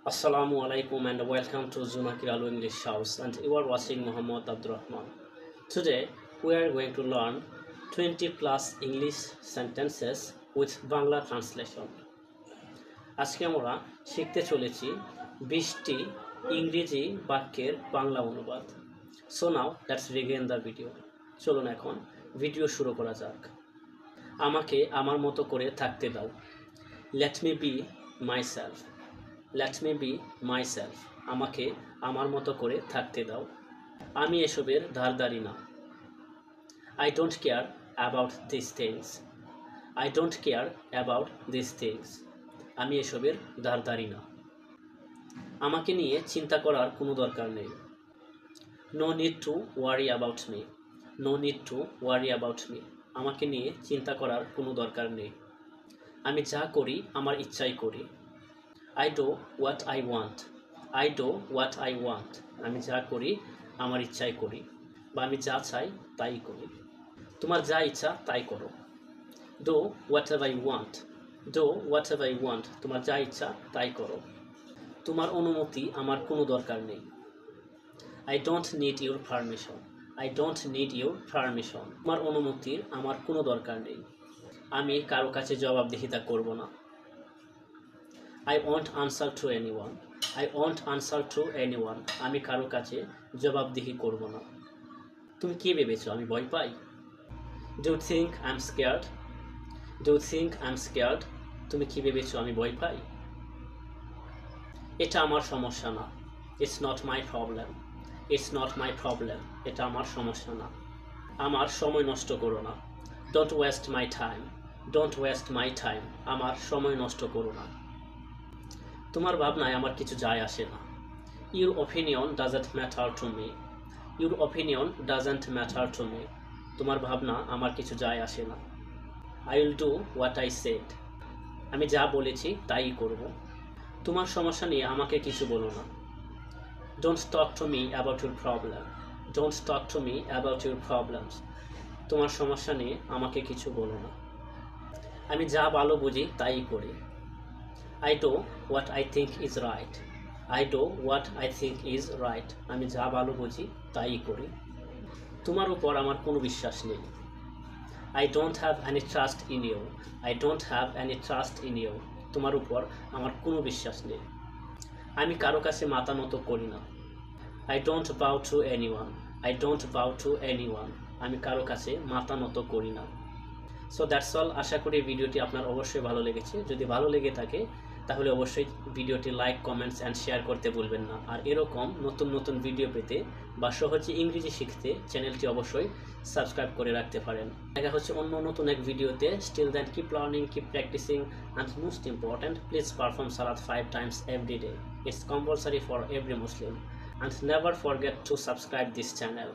Assalamu alaikum and welcome to Zunakir Alu English House, and you are watching Muhammad Abdurrahman. Today we are going to learn 20 plus English sentences with Bangla translation. আজকে আমরা শিখতে চলেছি 20টি ইংরেজি বাক্যের বাংলা অনুবাদ। So now let's begin the video. চলুন এখন video শুরু করা যাক। আমাকে আমার মতো করে থাকতে দাও। Let me be myself. Let me be myself. আমাকে আমার মতো করে থাকতে দাও। আমি এসবের ধারধারি না। I don't care about these things. I don't care about these things. আমি এসবের ধারধারি না। আমাকে নিয়ে চিন্তা করার কোনো দরকার নেই। No need to worry about me. No need to worry about me. আমাকে নিয়ে চিন্তা করার কোনো দরকার নেই। আমি যা করি আমার ইচ্ছাই করি। I do what I want. I do what I want. আমি যা করি আমার ইচ্ছাই করি, বা আমি যা চাই তাই করি। তোমার যা ইচ্ছা তাই করো। Do whatever you want. Do whatever you want. তোমার যা ইচ্ছা তাই করো। তোমার অনুমতি আমার কোনো দরকার নেই। I don't need your permission. I don't need your permission. তোমার অনুমতির আমার কোনো দরকার নেই। আমি কারো কাছে জবাবদিহিতা করব না। I won't answer to anyone. I won't answer to anyone. আমি কারো কাছে জবাবদিহি করব না। তুমি কি ভেবেছো আমি ভয় পাই? Do you think I'm scared? Do you think I'm scared? তুমি কি ভেবেছো আমি ভয় পাই? এটা আমার সমস্যা না। It's not my problem. It's not my problem. এটা আমার সমস্যা না। আমার সময় নষ্ট করো না। Don't waste my time. Don't waste my time. আমার সময় নষ্ট করো না। তোমার ভাবনায় আমার কিছু যায় আসে না। Your opinion doesn't matter to me. Your opinion doesn't matter to me. তোমার ভাবনা আমার কিছু যায় আসে না। I will do what I said. আমি যা বলেছি তাই করব। তোমার সমস্যা নিয়ে আমাকে কিছু বলো না। Don't talk to me about your problem. Don't talk to me about your problems. তোমার সমস্যা নিয়ে আমাকে কিছু বলো না। আমি যা ভালো বুঝি তাই করি। I do what I think is right. I do what I think is right. আমি যা ভালো বুঝি তাই করি। তোমার উপর আমার কোনো বিশ্বাস নেই। I don't have any trust in you. I don't have any trust in you. তোমার উপর আমার কোনো বিশ্বাস নেই। আমি কারো কাছে মাথা নত করি না। I don't bow to anyone. I don't bow to anyone. আমি কারো কাছে মাথা নত করি না। So that's all. আশা করি ভিডিওটি আপনার অবশ্যই ভালো লেগেছে। যদি ভালো লেগে থাকে তাহলে অবশ্যই ভিডিওটি লাইক, কমেন্টস অ্যান্ড শেয়ার করতে ভুলবেন না। আর এরকম নতুন নতুন ভিডিও পেতে বা সহজে ইংরেজি শিখতে চ্যানেলটি অবশ্যই সাবস্ক্রাইব করে রাখতে পারেন। দেখা হচ্ছে অন্য নতুন এক ভিডিওতে। Still then keep learning, keep practicing, and most important, please perform সালাত 5 times every day. It's compulsory for every Muslim. And never forget to subscribe this channel.